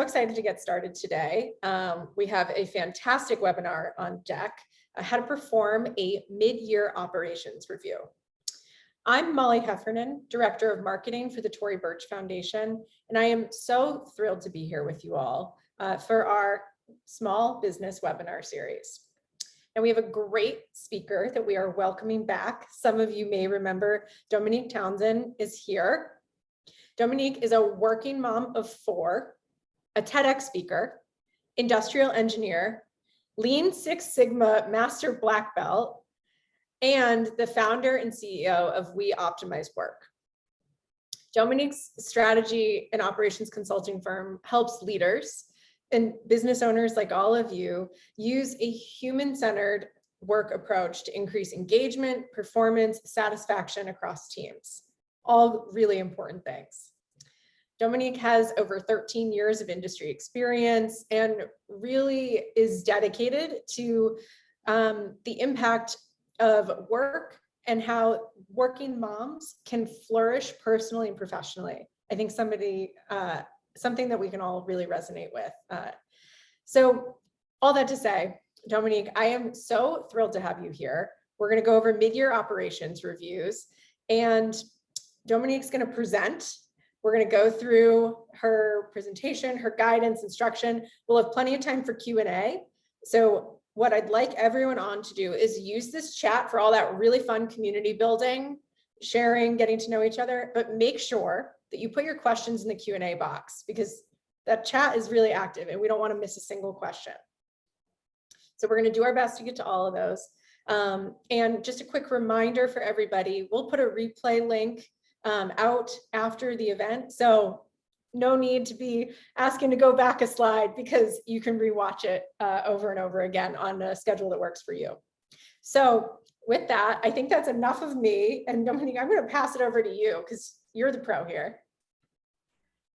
excited to get started today. We have a fantastic webinar on deck, how to perform a mid-year operations review. I'm Molly Heffernan, Director of Marketing for the Tory Burch Foundation, and I am so thrilled to be here with you all for our small business webinar series. And we have a great speaker that we are welcoming back. Some of you may remember Domonique Townsend is here. Domonique is a working mom of 4, a TEDx speaker, industrial engineer, Lean Six Sigma Master Black Belt, and the founder and CEO of We Optimize Work. Domonique's strategy and operations consulting firm helps leaders and business owners like all of you use a human-centered work approach to increase engagement, performance, satisfaction across teams. All really important things. Domonique has over 13 years of industry experience and really is dedicated to the impact of work and how working moms can flourish personally and professionally. I think something that we can all really resonate with. So all that to say, Domonique, I am so thrilled to have you here. We're going to go over mid-year operations reviews, and Domonique's going to present. We're going to go through her presentation, her guidance, instruction. We'll have plenty of time for Q&A. So what I'd like everyone on to do is use this chat for all that really fun community building, sharing, getting to know each other, but make sure that you put your questions in the Q&A box because that chat is really active and we don't want to miss a single question. So we're going to do our best to get to all of those. And just a quick reminder for everybody, we'll put a replay link out after the event. So no need to be asking to go back a slide because you can rewatch it over and over again on a schedule that works for you. So with that, I think that's enough of me. And Domonique, I'm going to pass it over to you because you're the pro here.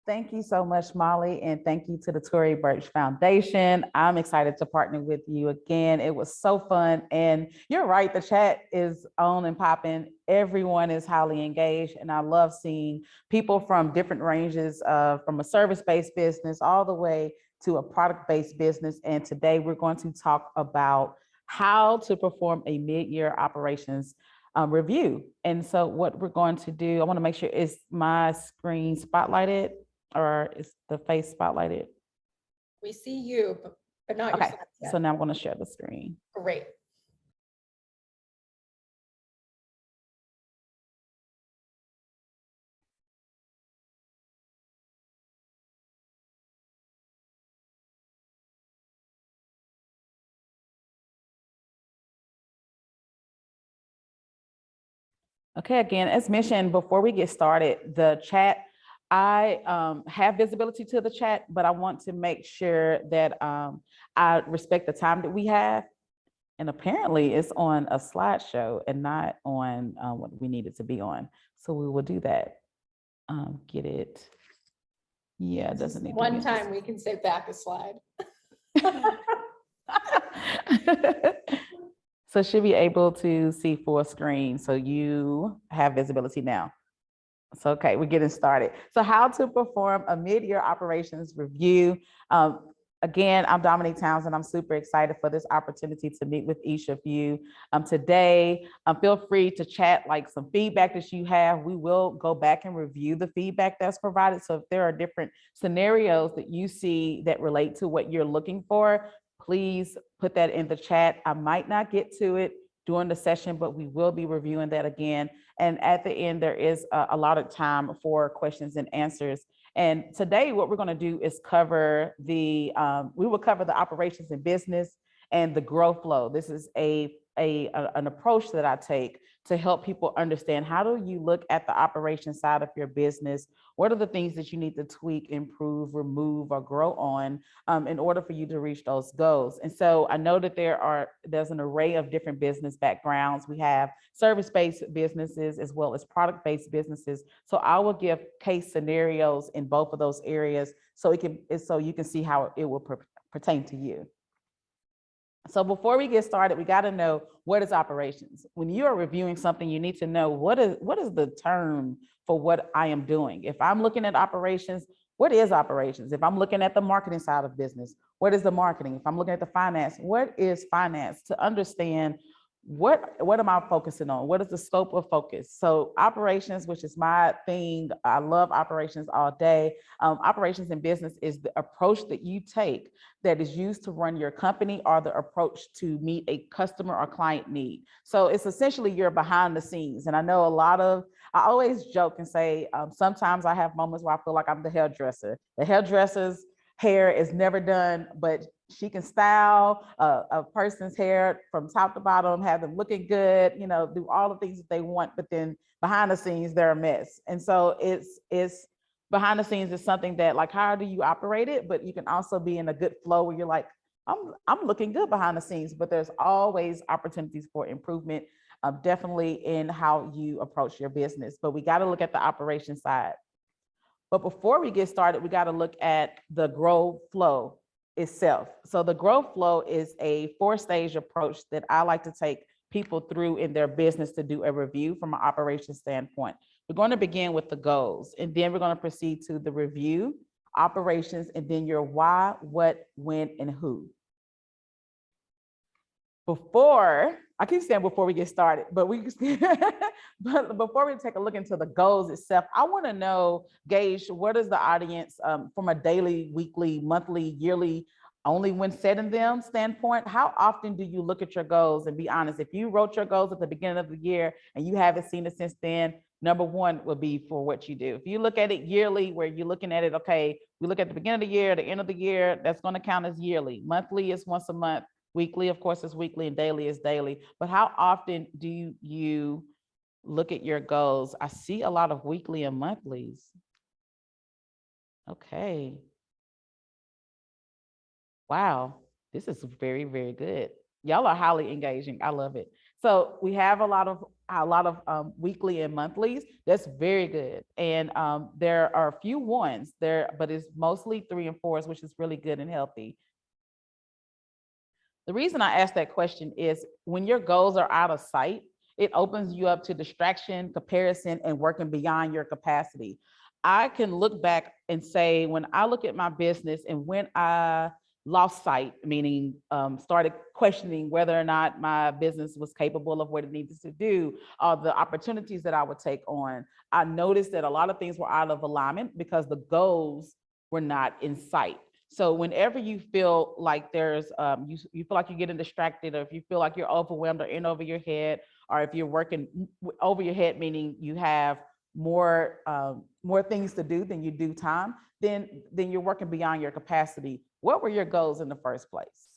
Thank you so much, Molly, and thank you to the Tory Burch Foundation. I'm excited to partner with you again. It was so fun, and you're right, the chat is on and popping. Everyone is highly engaged, and I love seeing people from different ranges, from a service-based business all the way to a product-based business. And today we're going to talk about how to perform a mid-year operations review. And so what we're going to do, I want to make sure is my screen spotlighted or is the face spotlighted? We see you, but not your okay. So now I'm going to share the screen. Great. Okay, again, as mentioned, before we get started, the chat, I have visibility to the chat, but I want to make sure that I respect the time that we have. And apparently it's on a slideshow and not on what we need it to be on. So we will do that. Get it. Yeah, it doesn't need one time we can say back a slide. So should be able to see full screen. So you have visibility now. So, okay, we're getting started. So how to perform a mid-year operations review. Again, I'm Domonique Townsend. I'm super excited for this opportunity to meet with each of you today. Feel free to chat like some feedback that you have. We will go back and review the feedback that's provided. So if there are different scenarios that you see that relate to what you're looking for, please put that in the chat. I might not get to it during the session, but we will be reviewing that again. And at the end, there is a lot of time for questions and answers. And today, what we're going to do is cover we will cover the operations and business and the growth flow. This is an approach that I take to help people understand how do you look at the operation side of your business? What are the things that you need to tweak, improve, remove, or grow on in order for you to reach those goals? And so I know that there's an array of different business backgrounds. We have service-based businesses as well as product-based businesses. So I will give case scenarios in both of those areas so you can see how it will pertain to you. So before we get started, we got to know what is operations. When you are reviewing something, you need to know what is the term for what I am doing. If I'm looking at operations, what is operations? If I'm looking at the marketing side of business, what is the marketing? If I'm looking at the finance, what is finance? To understand what am I focusing on? What is the scope of focus? So operations, which is my thing, I love operations all day. Operations in business is the approach that you take that is used to run your company, or the approach to meet a customer or client need. So it's essentially you're behind the scenes. And I know I always joke and say, sometimes I have moments where I feel like I'm the hairdresser. The hairdresser's hair is never done, but she can style a person's hair from top to bottom, have them looking good, do all the things that they want, but then behind the scenes, they're a mess. And so it's behind the scenes is something that, like, how do you operate it? But you can also be in a good flow where you're like, I'm looking good behind the scenes, but there's always opportunities for improvement, definitely in how you approach your business. But we got to look at the operation side. But before we get started, we got to look at the growth flow itself. So the growth flow is a 4-stage approach that I like to take people through in their business to do a review from an operations standpoint. We're going to begin with the goals, and then we're going to proceed to the review, operations, and then your why, what, when, and who. I keep saying before we get started, but but before we take a look into the goals itself, I want to know, gauge, what is the audience from a daily, weekly, monthly, yearly, only when setting them standpoint? How often do you look at your goals? And be honest, if you wrote your goals at the beginning of the year and you haven't seen it since then, number one would be for what you do. If you look at it yearly, where you're looking at it, okay, we look at the beginning of the year, the end of the year, that's going to count as yearly. Monthly is once a month. Weekly, of course, is weekly, and daily is daily. But how often do you look at your goals? I see a lot of weekly and monthlies. Okay. Wow, this is very, very good. Y'all are highly engaging. I love it. So we have a lot of weekly and monthlies. That's very good. And there are a few ones there, but it's mostly 3 and 4s, which is really good and healthy. The reason I ask that question is when your goals are out of sight, it opens you up to distraction, comparison, and working beyond your capacity. I can look back and say, when I look at my business and when I lost sight, meaning started questioning whether or not my business was capable of what it needed to do, the opportunities that I would take on, I noticed that a lot of things were out of alignment because the goals were not in sight. So whenever you feel like there's, you feel like you're getting distracted, or if you feel like you're overwhelmed or in over your head, or if you're working over your head, meaning you have more things to do than you do time, then you're working beyond your capacity. What were your goals in the first place?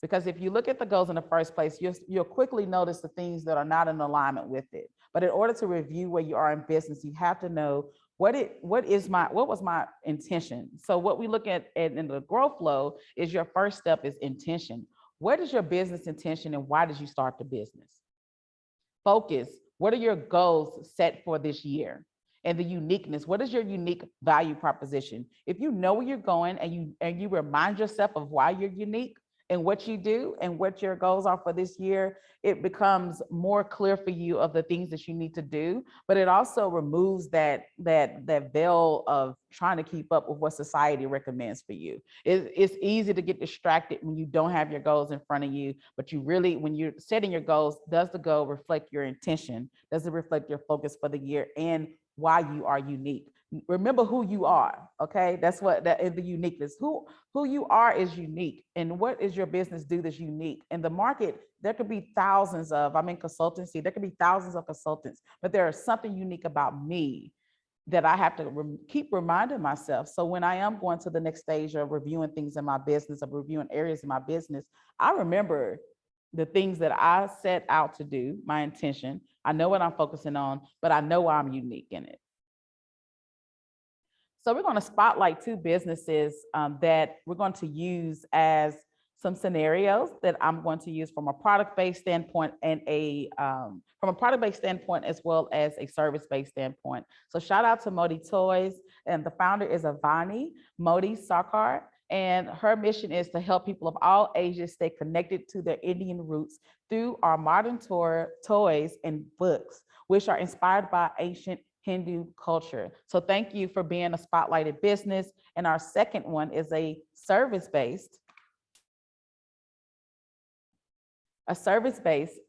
Because if you look at the goals in the first place, you'll quickly notice the things that are not in alignment with it. But in order to review where you are in business, you have to know what was my intention. So what we look at in the growth flow is your first step is intention. What is your business intention and why did you start the business? Focus. What are your goals set for this year? And the uniqueness. What is your unique value proposition? If you know where you're going and you remind yourself of why you're unique and what you do and what your goals are for this year, it becomes more clear for you of the things that you need to do. But it also removes that veil of trying to keep up with what society recommends for you. It's easy to get distracted when you don't have your goals in front of you, but you really, when you're setting your goals, does the goal reflect your intention? Does it reflect your focus for the year and why you are unique? Remember who you are, okay? That's what that is, the uniqueness. Who you are is unique, and what is your business do that's unique? In the market, there could be thousands of, I'm in consultancy, there could be thousands of consultants, but there is something unique about me that I have to keep reminding myself. So when I am going to the next stage of reviewing things in my business, of reviewing areas in my business, I remember the things that I set out to do, my intention. I know what I'm focusing on, but I know I'm unique in it. So we're going to spotlight 2 businesses that we're going to use as some scenarios that I'm going to use from a product-based standpoint and from a product-based standpoint as well as a service-based standpoint. So shout out to Modi Toys, and the founder is Avani Modi Sarkar, and her mission is to help people of all ages stay connected to their Indian roots through our modern toys and books, which are inspired by ancient Hindu culture. So thank you for being a spotlighted business. And our second one is a service-based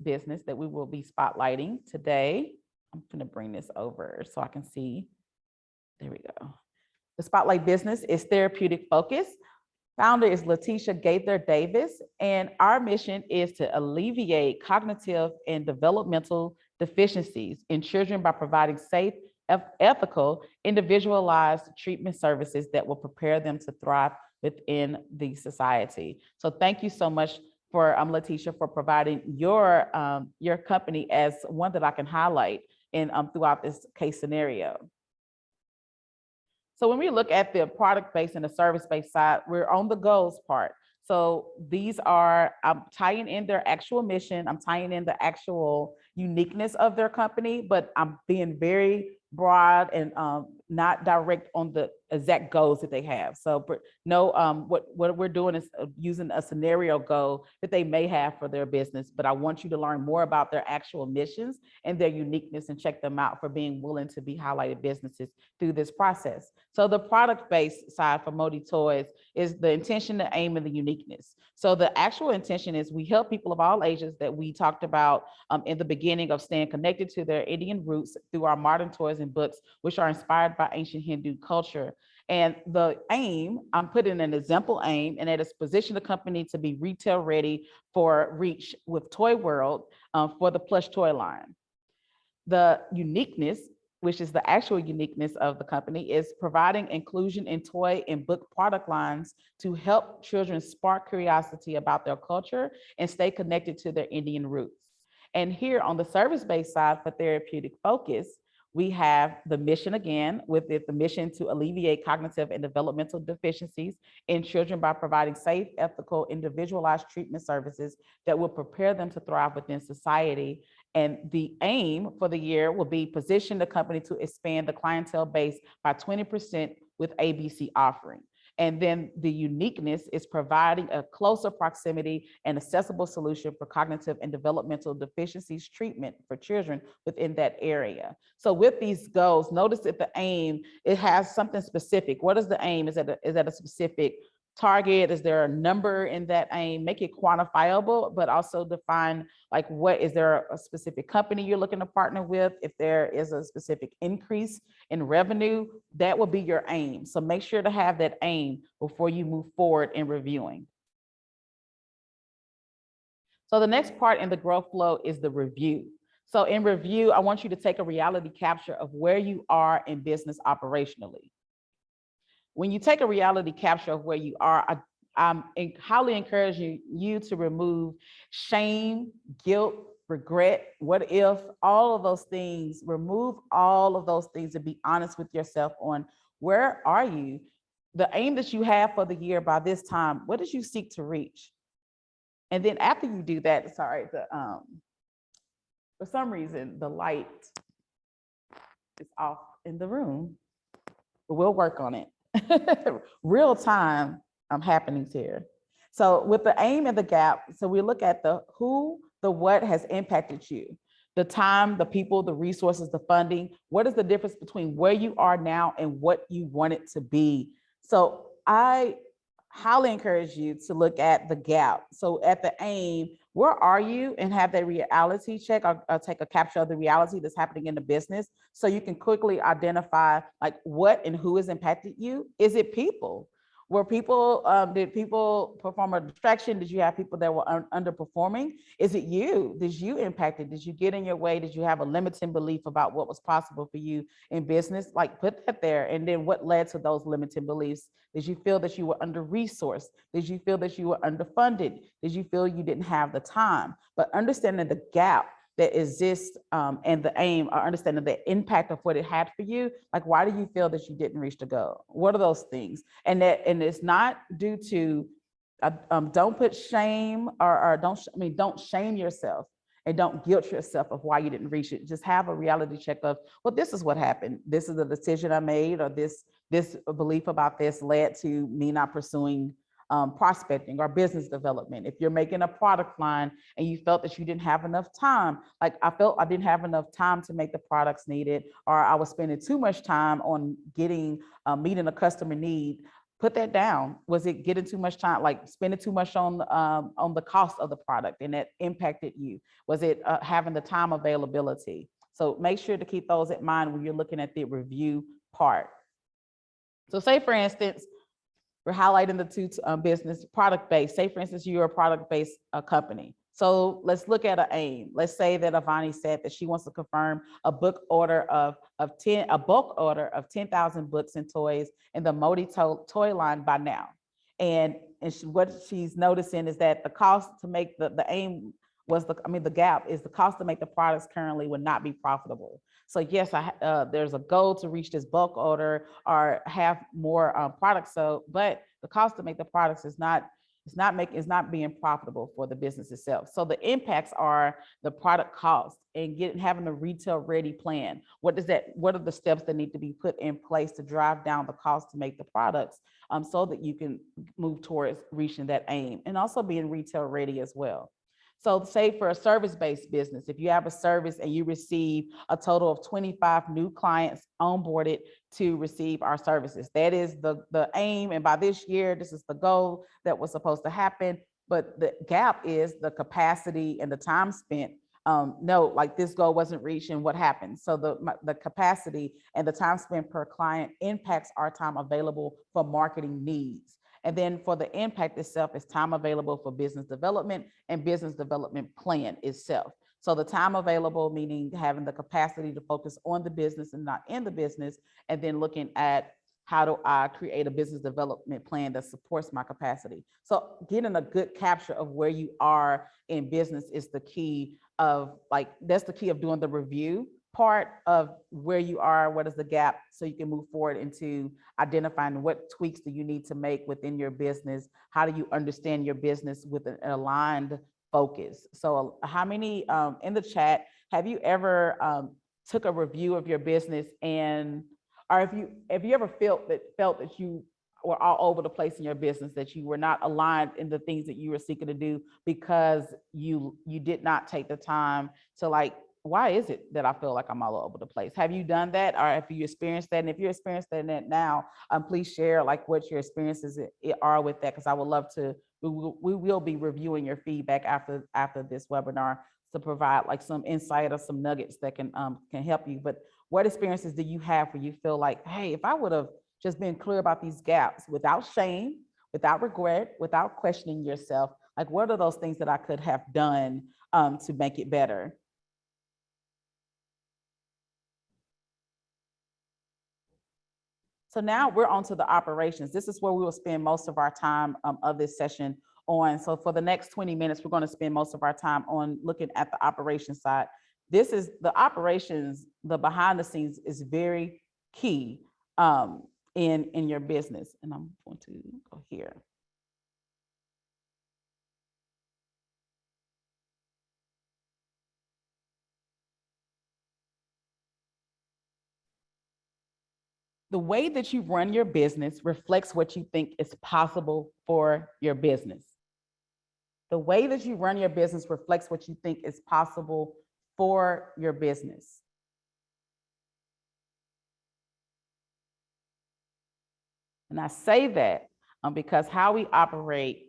business that we will be spotlighting today. I'm going to bring this over so I can see. There we go. The spotlight business is therapeutic focus. Founder is Letitia Gaither Davis, and our mission is to alleviate cognitive and developmental deficiencies in children by providing safe, ethical, individualized treatment services that will prepare them to thrive within the society. So thank you so much for Letitia for providing your company as one that I can highlight in throughout this case scenario. So when we look at the product-based and the service-based side, we're on the goals part. So these are, I'm tying in their actual mission, I'm tying in the actual uniqueness of their company, but I'm being very broad and not direct on the exact goals that they have. So no, what we're doing is using a scenario goal that they may have for their business, but I want you to learn more about their actual missions and their uniqueness and check them out for being willing to be highlighted businesses through this process. So the product-based side for Modi Toys is the intention, the aim, and the uniqueness. So the actual intention is we help people of all ages that we talked about in the beginning of staying connected to their Indian roots through our modern toys and books, which are inspired by ancient Hindu culture. And the aim, I'm putting an example aim, and that is position the company to be retail ready for reach with Toy World for the plush toy line. The uniqueness, which is the actual uniqueness of the company, is providing inclusion in toy and book product lines to help children spark curiosity about their culture and stay connected to their Indian roots. And here on the service-based side for therapeutic focus, we have the mission again, with it, the mission to alleviate cognitive and developmental deficiencies in children by providing safe, ethical, individualized treatment services that will prepare them to thrive within society. And the aim for the year will be position the company to expand the clientele base by 20% with ABC offering. And then the uniqueness is providing a closer proximity and accessible solution for cognitive and developmental deficiencies treatment for children within that area. So with these goals, notice that the aim, it has something specific. What is the aim? Is that a specific target? Is there a number in that aim? Make it quantifiable, but also define like is there a specific company you're looking to partner with? If there is a specific increase in revenue, that will be your aim. So make sure to have that aim before you move forward in reviewing. So the next part in the growth flow is the review. So in review, I want you to take a reality capture of where you are in business operationally. When you take a reality capture of where you are, I'm highly encouraging you to remove shame, guilt, regret, what if, all of those things. Remove all of those things and be honest with yourself on where are you? The aim that you have for the year by this time, what did you seek to reach? And then after you do that, sorry, for some reason, the light is off in the room, but we'll work on it. Real time happenings here. So with the aim and the gap, so we look at the who, the what has impacted you, the time, the people, the resources, the funding. What is the difference between where you are now and what you want it to be? So I highly encourage you to look at the gap. So at the aim, where are you, and have that reality check or take a capture of the reality that's happening in the business so you can quickly identify like what and who has impacted you. Is it people? Were people, did people perform a distraction? Did you have people that were underperforming? Is it you? Did you impact it? Did you get in your way? Did you have a limiting belief about what was possible for you in business? Like put that there. And then what led to those limiting beliefs? Did you feel that you were under-resourced? Did you feel that you were underfunded? Did you feel you didn't have the time? But understanding the gap that exists and the aim, or understanding the impact of what it had for you, like why do you feel that you didn't reach the goal? What are those things? And it's not due to, don't put shame or don't shame yourself and don't guilt yourself of why you didn't reach it. Just have a reality check of, well, this is what happened. This is the decision I made, or this belief about this led to me not pursuing prospecting or business development. If you're making a product line and you felt that you didn't have enough time, like I felt I didn't have enough time to make the products needed, or I was spending too much time on meeting a customer need, put that down. Was it getting too much time, like spending too much on the cost of the product, and that impacted you? Was it having the time availability? So make sure to keep those in mind when you're looking at the review part. So say, for instance, we're highlighting the two business product-based. Say, for instance, you're a product-based company. So let's look at an aim. Let's say that Avani said that she wants to confirm a bulk order of 10,000 books and toys in the Modi toy line by now. And what she's noticing is that the cost to make the aim was the gap is the cost to make the products currently would not be profitable. So yes, there's a goal to reach this bulk order or have more products. So, but the cost to make the products is not being profitable for the business itself. So the impacts are the product cost and having a retail ready plan. What are the steps that need to be put in place to drive down the cost to make the products so that you can move towards reaching that aim, and also being retail ready as well. So say for a service-based business, if you have a service and you receive a total of 25 new clients onboarded to receive our services, that is the aim. And by this year, this is the goal that was supposed to happen. But the gap is the capacity and the time spent. No, like this goal wasn't reached, and what happened? So the capacity and the time spent per client impacts our time available for marketing needs. And then for the impact itself, is time available for business development and business development plan itself. So the time available, meaning having the capacity to focus on the business and not in the business, and then looking at how do I create a business development plan that supports my capacity. So getting a good capture of where you are in business is the key of that's the key of doing the review part of where you are, what is the gap, so you can move forward into identifying what tweaks do you need to make within your business. How do you understand your business with an aligned focus? So how many in the chat have you ever took a review of your business, and or have you ever felt that you were all over the place in your business, that you were not aligned in the things that you were seeking to do because you did not take the time to why is it that I feel like I'm all over the place? Have you done that, or have you experienced that? And if you're experiencing that now, please share what your experiences are with that, because I would love to. We will be reviewing your feedback after this webinar to provide some insight or some nuggets that can help you. But what experiences do you have where you feel like, hey, if I would have just been clear about these gaps without shame, without regret, without questioning yourself, what are those things that I could have done to make it better? So now we're on to the operations. This is where we will spend most of our time of this session on. So for the next 20 minutes, we're going to spend most of our time on looking at the operations side. This is the operations, the behind the scenes is very key in your business. And I'm going to go here. The way that you run your business reflects what you think is possible for your business. The way that you run your business reflects what you think is possible for your business. And I say that because how we operate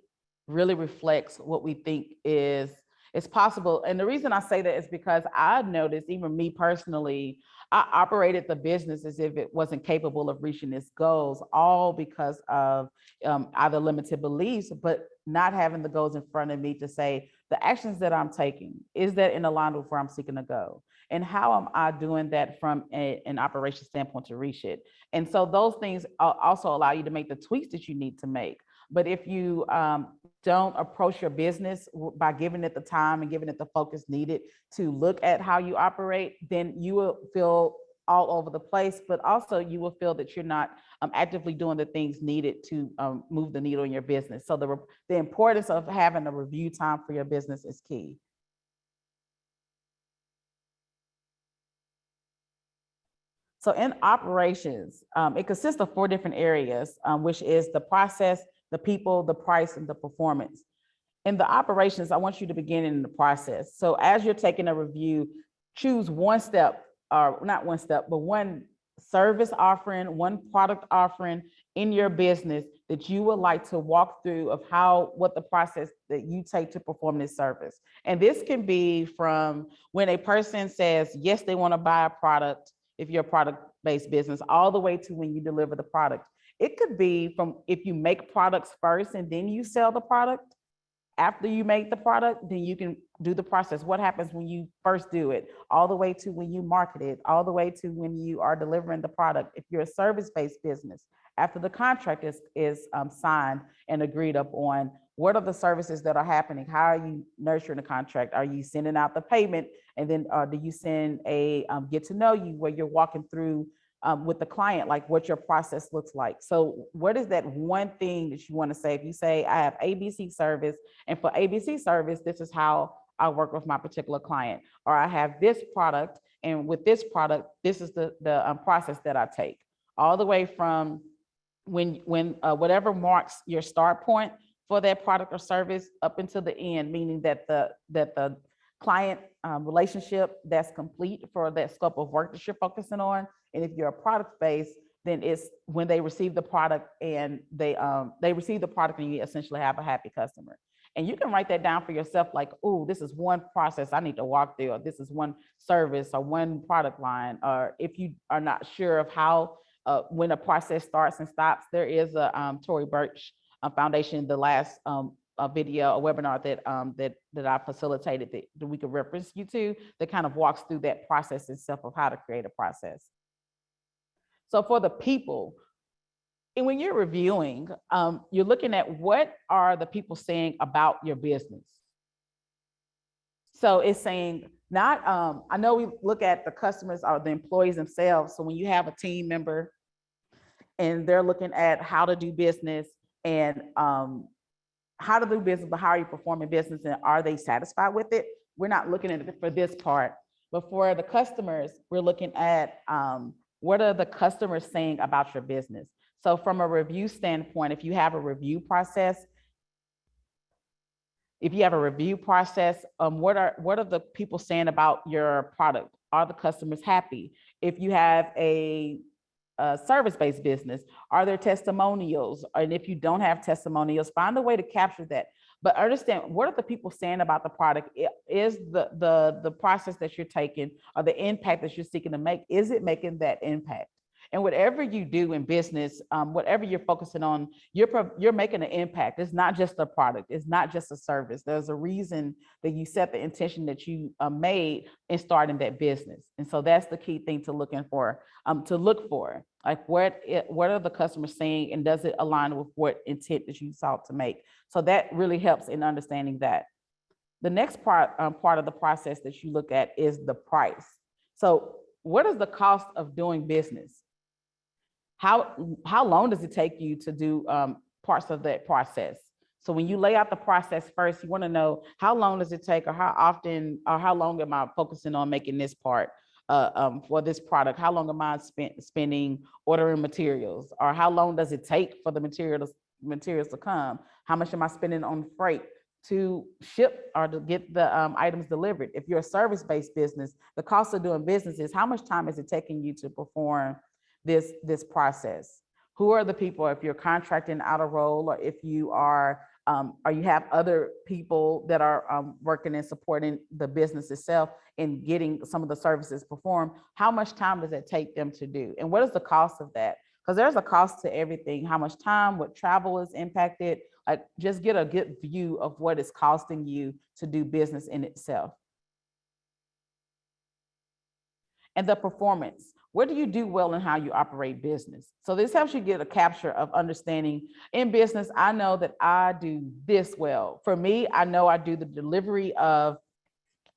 really reflects what we think is possible. And the reason I say that is because I noticed, even me personally, I operated the business as if it wasn't capable of reaching its goals, all because of either limited beliefs, but not having the goals in front of me to say, the actions that I'm taking, is that in alignment with where I'm seeking to go? And how am I doing that from an operation standpoint to reach it? And so those things also allow you to make the tweaks that you need to make. But if you don't approach your business by giving it the time and giving it the focus needed to look at how you operate, then you will feel all over the place, but also you will feel that you're not actively doing the things needed to move the needle in your business. So the importance of having a review time for your business is key. So in operations, it consists of 4 different areas, which is the process, the people, the price, and the performance. In the operations, I want you to begin in the process. So as you're taking a review, choose one step, or not one step, but one service offering, one product offering in your business that you would like to walk through of what the process that you take to perform this service. And this can be from when a person says, yes, they want to buy a product, if you're a product-based business, all the way to when you deliver the product. It could be from if you make products first and then you sell the product. After you make the product, then you can do the process. What happens when you first do it, all the way to when you market it, all the way to when you are delivering the product. If you're a service-based business, after the contract is signed and agreed upon, what are the services that are happening? How are you nurturing the contract? Are you sending out the payment? And then do you send a get to know you where you're walking through with the client, like what your process looks like? So what is that one thing that you want to say? If you say, I have ABC service, and for ABC service, this is how I work with my particular client, or I have this product, and with this product, this is the process that I take, all the way from when whatever marks your start point for that product or service up until the end, meaning that the client relationship that's complete for that scope of work that you're focusing on. And if you're a product based, then it's when they receive the product and they receive the product and you essentially have a happy customer. And you can write that down for yourself, like, oh, this is one process I need to walk through, or this is one service or one product line. Or if you are not sure of how, when a process starts and stops, there is a Tory Burch Foundation, the last a video, a webinar that I facilitated that we could reference you to, that kind of walks through that process itself of how to create a process. So for the people, and when you're reviewing, you're looking at what are the people saying about your business. So it's saying not, I know we look at the customers or the employees themselves. So when you have a team member and they're looking at how to do business and how to do business, but how are you performing business and are they satisfied with it? We're not looking at it for this part, but for the customers, we're looking at what are the customers saying about your business? So from a review standpoint, if you have a review process, what are the people saying about your product? Are the customers happy? If you have a service-based business, are there testimonials? And if you don't have testimonials, find a way to capture that. But understand, what are the people saying about the product? Is the process that you're taking or the impact that you're seeking to make, is it making that impact? And whatever you do in business, whatever you're focusing on, you're making an impact. It's not just a product. It's not just a service. There's a reason that you set the intention that you made in starting that business. And so that's the key thing to look for. Like what are the customers saying, and does it align with what intent that you sought to make? So that really helps in understanding that. The next part of the process that you look at is the price. So what is the cost of doing business? How long does it take you to do parts of that process? So when you lay out the process first, you want to know how long does it take, or how often, or how long am I focusing on making this part for this product? How long am I spending ordering materials, or how long does it take for the materials to come? How much am I spending on freight to ship or to get the items delivered? If you're a service-based business, the cost of doing business is how much time is it taking you to perform this process? Who are the people, if you're contracting out a role, or if you are, or you have other people that are working and supporting the business itself and getting some of the services performed, how much time does it take them to do? And what is the cost of that? Because there's a cost to everything. How much time, what travel is impacted, like just get a good view of what it's costing you to do business in itself. And the performance. What do you do well in how you operate business? So this helps you get a capture of understanding in business. I know that I do this well. For me, I know I do the delivery of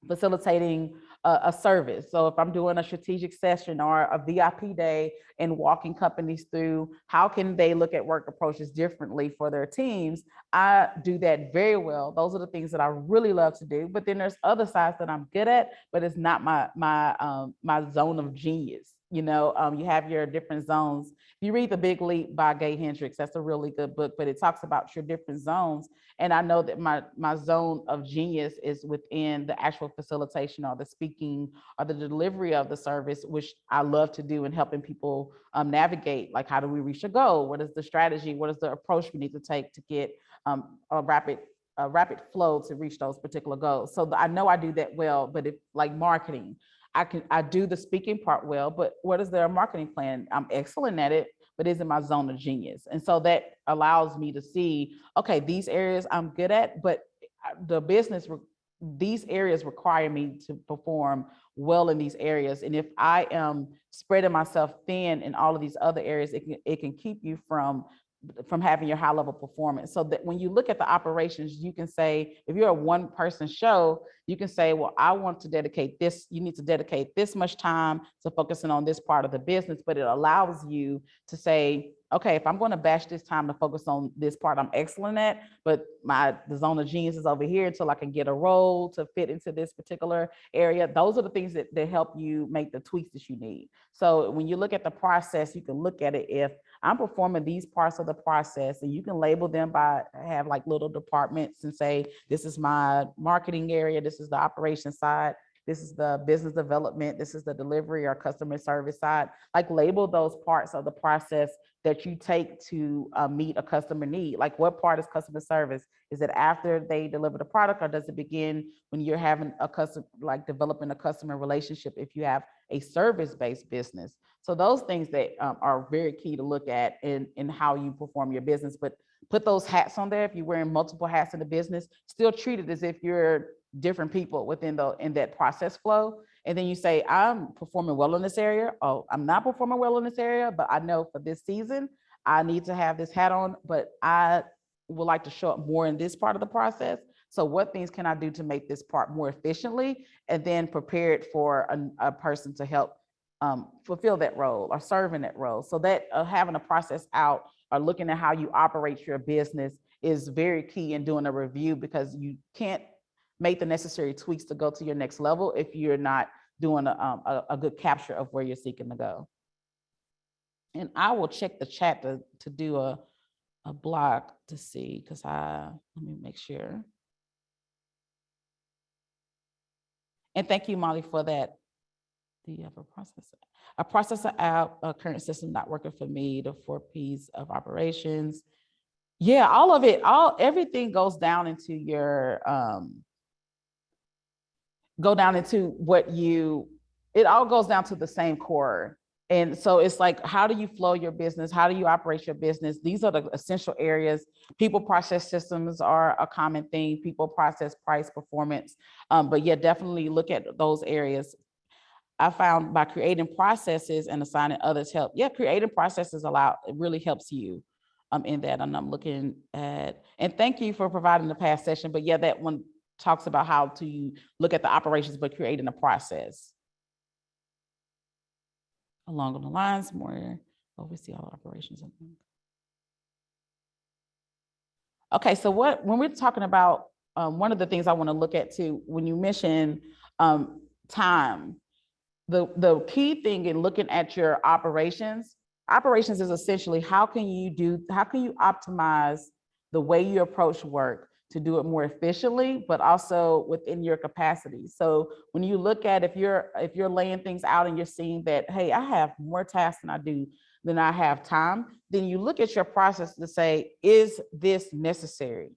facilitating a service. So if I'm doing a strategic session or a VIP day and walking companies through how can they look at work approaches differently for their teams, I do that very well. Those are the things that I really love to do. But then there's other sides that I'm good at, but it's not my zone of genius. You know, you have your different zones. If you read The Big Leap by Gay Hendricks, that's a really good book, but it talks about your different zones. And I know that my zone of genius is within the actual facilitation or the speaking or the delivery of the service, which I love to do in helping people navigate, like, how do we reach a goal? What is the strategy? What is the approach we need to take to get a rapid flow to reach those particular goals? So I know I do that well, but if like marketing, I do the speaking part well, but what is their marketing plan? I'm excellent at it, but is it my zone of genius? And so that allows me to see, okay, these areas I'm good at, but these areas require me to perform well in these areas. And if I am spreading myself thin in all of these other areas, it can keep you from having your high level performance. So that when you look at the operations, you can say, if you're a one person show, you can say, well, I want to dedicate this, you need to dedicate this much time to focusing on this part of the business, but it allows you to say, okay, if I'm going to bash this time to focus on this part I'm excellent at, but the zone of genius is over here until I can get a role to fit into this particular area. Those are the things that help you make the tweaks that you need. So when you look at the process, you can look at it, if I'm performing these parts of the process, and you can label them by, have like little departments and say, this is my marketing area, this is the operations side, this is the business development, this is the delivery or customer service side. Like, label those parts of the process that you take to meet a customer need. Like, what part is customer service? Is it after they deliver the product, or does it begin when you're having a customer, like developing a customer relationship if you have a service-based business? So those things that are very key to look at in how you perform your business. But put those hats on there. If you're wearing multiple hats in the business, still treat it as if you're different people in that process flow. And then you say, I'm performing well in this area. Oh, I'm not performing well in this area, but I know for this season, I need to have this hat on, but I would like to show up more in this part of the process. So what things can I do to make this part more efficiently, and then prepare it for a person to help fulfill that role or serve in that role? So that having a process out or looking at how you operate your business is very key in doing a review, because you can't make the necessary tweaks to go to your next level if you're not doing a good capture of where you're seeking to go. And I will check the chat to do a block to see, because let me make sure. And thank you, Molly, for that. Do you have a processor? A processor out, a current system not working for me, the 4 P's of operations. Yeah, all of it, everything goes down into your, it all goes down to the same core. And so it's like, how do you flow your business? How do you operate your business? These are the essential areas. People process systems are a common thing. People process price, performance. But yeah, definitely look at those areas. I found by creating processes and assigning others help. Yeah, creating processes it really helps you in that. And I'm looking at, and thank you for providing the past session. But yeah, that one talks about how to look at the operations, but creating a process. Along the lines, more oversee all operations. Okay, so when we're talking about, one of the things I want to look at too, when you mention time, the key thing in looking at your operations is essentially how can you optimize the way you approach work to do it more efficiently, but also within your capacity. So when you look at, if you're laying things out and you're seeing that, hey, I have more tasks than I have time, then you look at your process to say, is this necessary?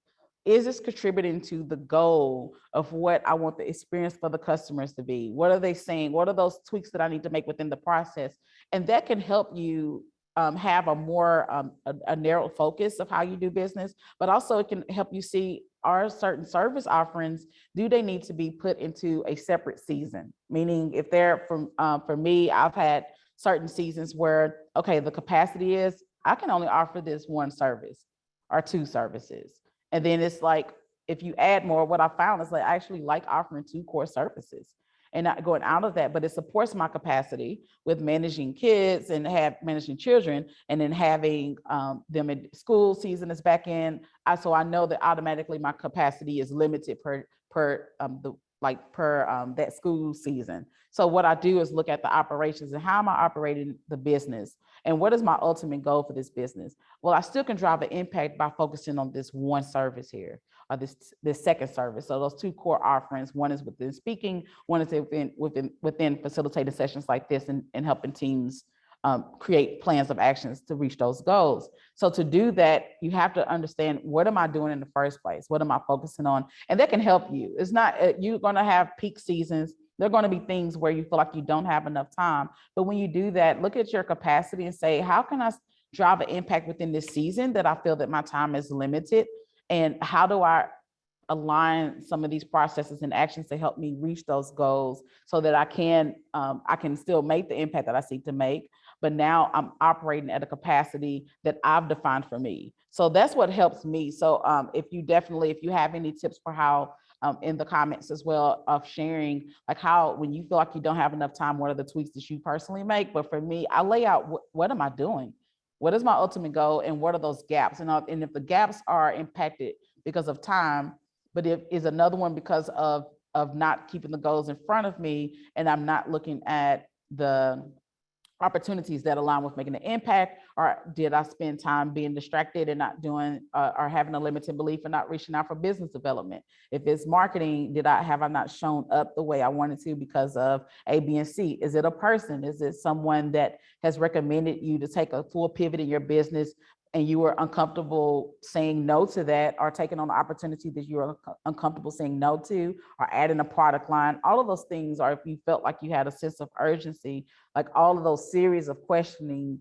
Is this contributing to the goal of what I want the experience for the customers to be? What are they saying? What are those tweaks that I need to make within the process? And that can help you have a more a narrow focus of how you do business, but also it can help you see, are certain service offerings, do they need to be put into a separate season? Meaning, if they're for me, I've had certain seasons where, okay, the capacity is I can only offer this one service or 2 services. And then it's like, if you add more, what I found is I actually like offering 2 core services and not going out of that, but it supports my capacity with managing kids and managing children, and then having them in school season is back in. So I know that automatically my capacity is limited per like per that school season. So what I do is look at the operations and how am I operating the business and what is my ultimate goal for this business? Well, I still can drive an impact by focusing on this one service here or this second service. So those two core offerings, one is within speaking, one is within facilitated sessions like this and helping teams create plans of actions to reach those goals. So to do that, you have to understand, what am I doing in the first place? What am I focusing on? And that can help you. It's not, you're going to have peak seasons. There are going to be things where you feel like you don't have enough time. But when you do that, look at your capacity and say, how can I drive an impact within this season that I feel that my time is limited? And how do I align some of these processes and actions to help me reach those goals so that I can still make the impact that I seek to make, but now I'm operating at a capacity that I've defined for me. So that's what helps me. So if you have any tips for how, in the comments as well, of sharing, like how, when you feel like you don't have enough time, what are the tweaks that you personally make? But for me, I lay out, what am I doing? What is my ultimate goal? And what are those gaps? And if the gaps are impacted because of time, but it is another one because of not keeping the goals in front of me, and I'm not looking at the opportunities that align with making an impact, or did I spend time being distracted and not doing, or having a limited belief and not reaching out for business development? If it's marketing, have I not shown up the way I wanted to because of A, B, and C? Is it a person? Is it someone that has recommended you to take a full pivot in your business and you were uncomfortable saying no to that, or taking on the opportunity that you were uncomfortable saying no to, or adding a product line? All of those things, or if you felt like you had a sense of urgency, like all of those series of questioning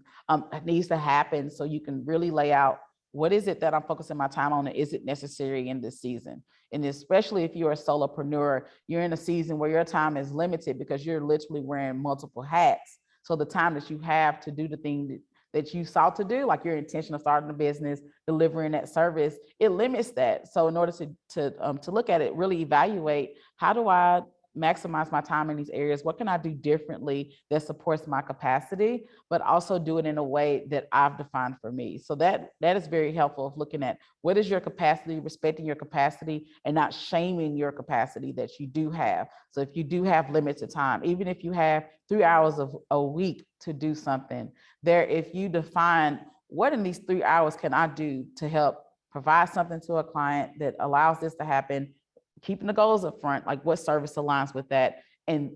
needs to happen so you can really lay out, what is it that I'm focusing my time on, and is it necessary in this season? And especially if you're a solopreneur, you're in a season where your time is limited because you're literally wearing multiple hats. So the time that you have to do the thing that you sought to do, like your intention of starting a business, delivering that service, it limits that. So in order to look at it, really evaluate, how do I maximize my time in these areas? What can I do differently that supports my capacity, but also do it in a way that I've defined for me? So that is very helpful, of looking at what is your capacity, respecting your capacity, and not shaming your capacity that you do have. So if you do have limited time, even if you have 3 hours of a week to do something, if you define, what in these 3 hours can I do to help provide something to a client that allows this to happen, keeping the goals up front, like what service aligns with that, and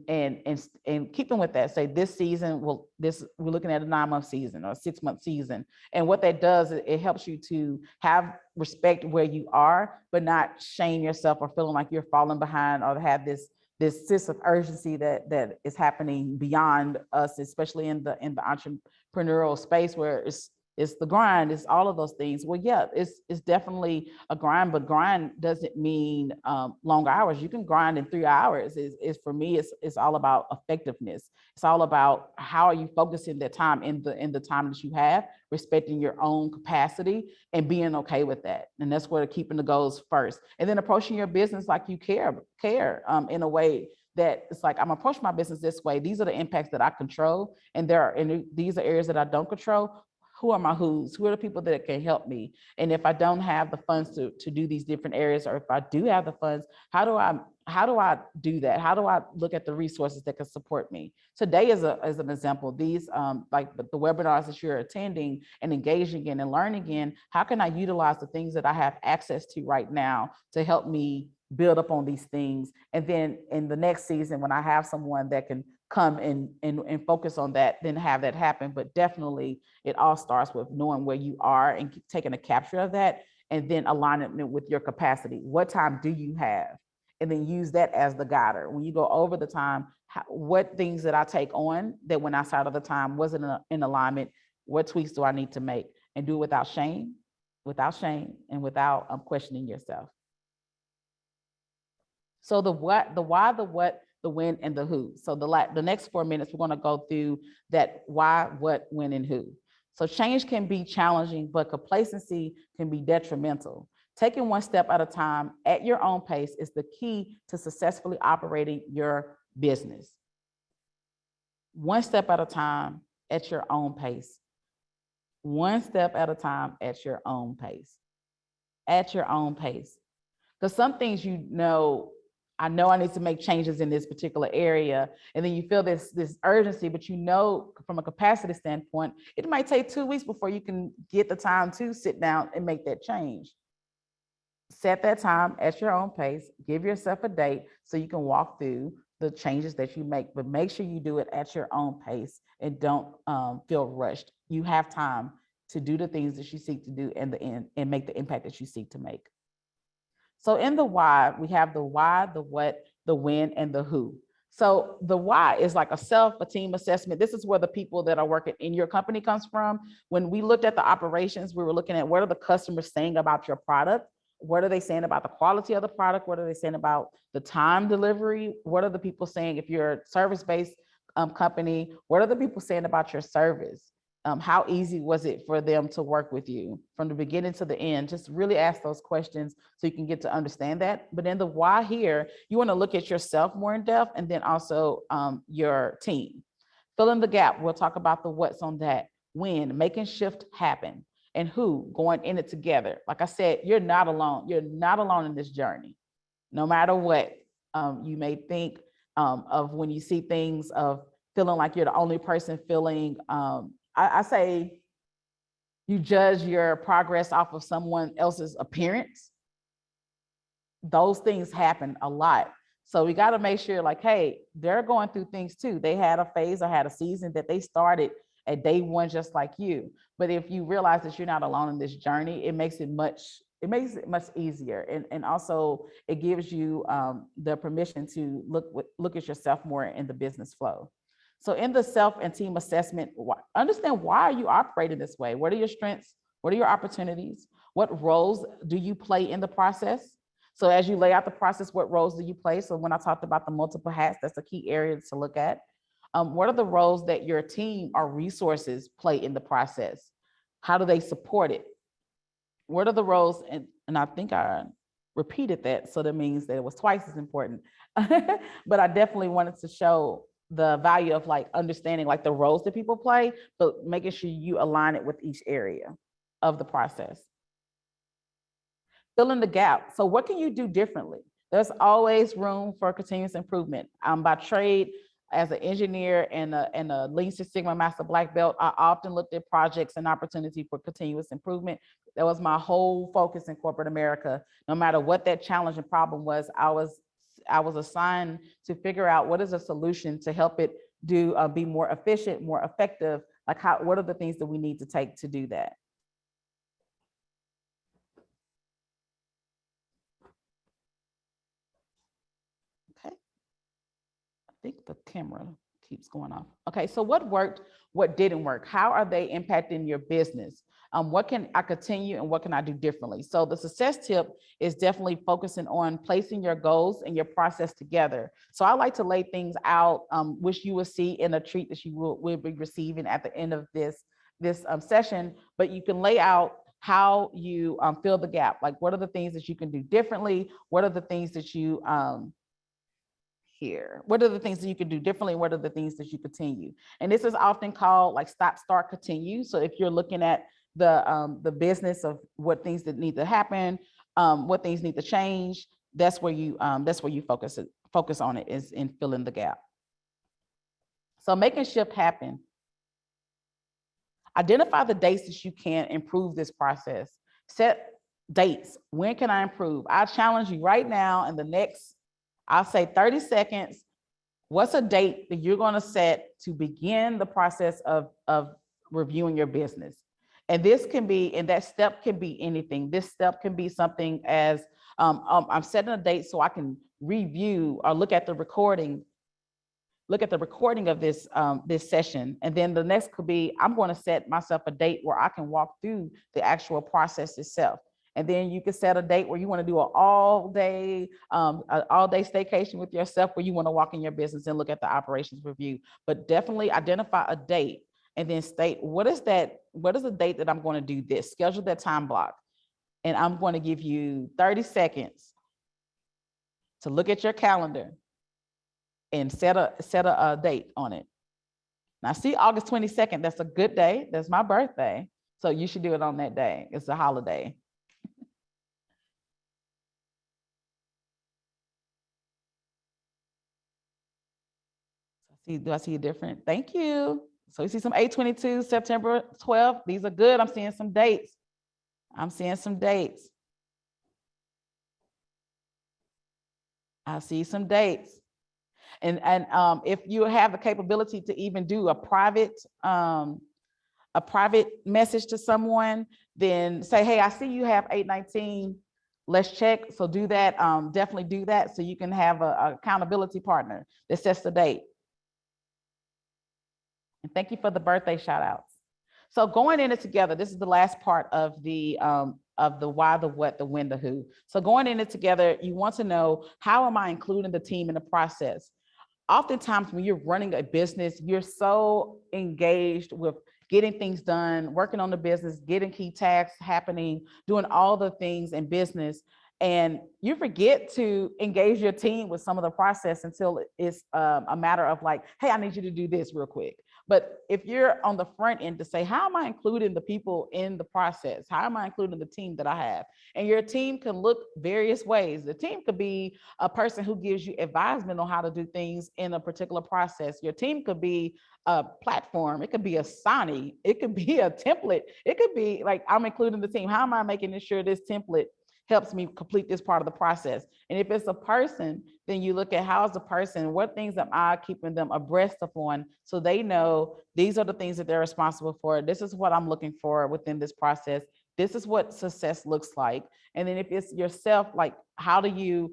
keeping with that, say this season, we're looking at a 9-month season or a 6-month season. And what that does, it helps you to have respect where you are, but not shame yourself or feeling like you're falling behind, or have this sense of urgency that is happening beyond us, especially in the entrepreneurial space, where it's the grind, it's all of those things. Well, yeah, it's definitely a grind, but grind doesn't mean long hours. You can grind in 3 hours. Is for me, it's all about effectiveness. It's all about how are you focusing that time in the time that you have, respecting your own capacity and being okay with that. And that's where keeping the goals first, and then approaching your business like you care in a way that it's like, I'm approaching my business this way. These are the impacts that I control, and these are areas that I don't control. Who are my who's? Who are the people that can help me? And if I don't have the funds to do these different areas, or if I do have the funds, how do I do that? How do I look at the resources that can support me? Today is an example. These like the webinars that you're attending and engaging in and learning in, how can I utilize the things that I have access to right now to help me build up on these things? And then in the next season, when I have someone that can come and focus on that, then have that happen. But definitely it all starts with knowing where you are and taking a capture of that, and then aligning it with your capacity. What time do you have? And then use that as the guider. When you go over the time, what things that I take on that when I start of the time wasn't in alignment, what tweaks do I need to make? And do it without shame, and without questioning yourself. So the what, the why, the what, the when, and the who. So the next 4 minutes, we're going to go through that why, what, when, and who. So change can be challenging, but complacency can be detrimental. Taking one step at a time at your own pace is the key to successfully operating your business. One step at a time at your own pace. One step at a time at your own pace. At your own pace. Because some things, I know I need to make changes in this particular area. And then you feel this urgency, but you know, from a capacity standpoint, it might take 2 weeks before you can get the time to sit down and make that change. Set that time at your own pace, give yourself a date so you can walk through the changes that you make, but make sure you do it at your own pace and don't feel rushed. You have time to do the things that you seek to do and make the impact that you seek to make. So in the why, we have the why, the what, the when, and the who. So the why is like a team assessment. This is where the people that are working in your company comes from. When we looked at the operations, we were looking at what are the customers saying about your product? What are they saying about the quality of the product? What are they saying about the time delivery? What are the people saying if you're a service-based company? What are the people saying about your service? How easy was it for them to work with you from the beginning to the end? Just really ask those questions so you can get to understand that. But in the why here, you want to look at yourself more in depth and then also your team. Fill in the gap. We'll talk about the what's on that. When, making shift happen. And who, going in it together. Like I said, you're not alone. You're not alone in this journey. No matter what you may think of when you see things of feeling like you're the only person feeling, I say you judge your progress off of someone else's appearance. Those things happen a lot. So we got to make sure like, hey, they're going through things too. They had a phase or had a season that they started at day one, just like you. But if you realize that you're not alone in this journey, it makes it much easier. And also it gives you the permission to look at yourself more in the business flow. So in the self and team assessment, understand why are you operating this way? What are your strengths? What are your opportunities? What roles do you play in the process? So as you lay out the process, what roles do you play? So when I talked about the multiple hats, that's a key area to look at. What are the roles that your team or resources play in the process? How do they support it? What are the roles? And I think I repeated that, so that means that it was twice as important. But I definitely wanted to show the value of like understanding like the roles that people play, but making sure you align it with each area of the process. Fill in the gap. So what can you do differently? There's always room for continuous improvement. By trade, as an engineer and a Lean Six Sigma Master Black Belt, I often looked at projects and opportunity for continuous improvement. That was my whole focus in corporate America. No matter what that challenge and problem was, I was assigned to figure out what is a solution to help it be more efficient, more effective. Like what are the things that we need to take to do that? Okay. I think the camera keeps going off. Okay, so what worked, what didn't work? How are they impacting your business? What can I continue and what can I do differently? So the success tip is definitely focusing on placing your goals and your process together. So I like to lay things out, which you will see in a treat that you will be receiving at the end of this session, but you can lay out how you fill the gap. Like what are the things that you can do differently? What are the things that you what are the things that you can do differently? What are the things that you continue? And this is often called like stop, start, continue. So if you're looking at the business of what things that need to happen, what things need to change, that's where you focus on it, is in filling the gap. So making shift happen. Identify the dates that you can improve this process. Set dates. When can I improve? I challenge you right now in the next, I'll say 30 seconds. What's a date that you're going to set to begin the process of reviewing your business? And this can be, and that step can be anything. This step can be something as I'm setting a date so I can review or look at the recording of this this session. And then the next could be, I'm going to set myself a date where I can walk through the actual process itself. And then you can set a date where you want to do an all-day staycation with yourself, where you want to walk in your business and look at the operations review. But definitely identify a date and then state, what is the date that I'm going to do this? Schedule that time block. And I'm going to give you 30 seconds to look at your calendar and set a date on it. Now see, August 22nd, that's a good day. That's my birthday. So you should do it on that day. It's a holiday. Do I see a different? Thank you. So you see some 8/22, September 12th. These are good. I'm seeing some dates. I'm seeing some dates. I see some dates. And if you have the capability to even do a private message to someone, then say, hey, I see you have 8/19. Let's check. So do that. Definitely do that so you can have a accountability partner that sets the date. And thank you for the birthday shout outs. So going in it together, this is the last part of the why, the what, the when, the who. So going in it together, you want to know, how am I including the team in the process? Oftentimes when you're running a business, you're so engaged with getting things done, working on the business, getting key tasks happening, doing all the things in business, and you forget to engage your team with some of the process until it's a matter of like, hey, I need you to do this real quick. But if you're on the front end to say, how am I including the people in the process? How am I including the team that I have? And your team can look various ways. The team could be a person who gives you advisement on how to do things in a particular process. Your team could be a platform. It could be a Sani. It could be a template. It could be like, I'm including the team. How am I making sure this template helps me complete this part of the process? And if it's a person, then you look at how's the person, what things am I keeping them abreast upon, so they know these are the things that they're responsible for. This is what I'm looking for within this process. This is what success looks like. And then if it's yourself, like, how do you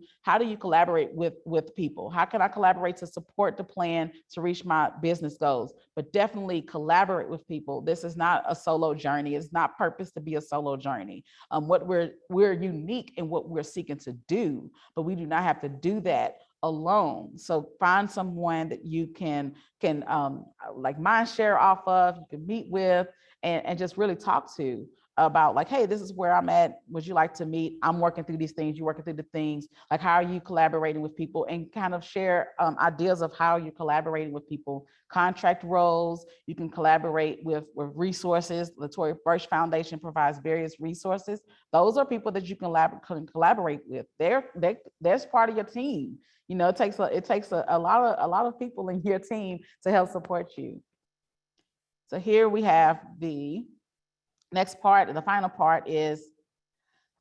collaborate with people? How can I collaborate to support the plan to reach my business goals? But definitely collaborate with people. This is not a solo journey. It's not purpose to be a solo journey. What we're unique in what we're seeking to do, but we do not have to do that alone. So find someone that you can like mind share off of, you can meet with, and just really talk to about like, hey, this is where I'm at. Would you like to meet? I'm working through these things. You're working through the things. Like, how are you collaborating with people? And kind of share ideas of how you're collaborating with people. Contract roles. You can collaborate with resources. The Tory Burch Foundation provides various resources. Those are people that you can collaborate with. There's part of your team. You know, it takes a lot of people in your team to help support you. So here we have the next part, the final part is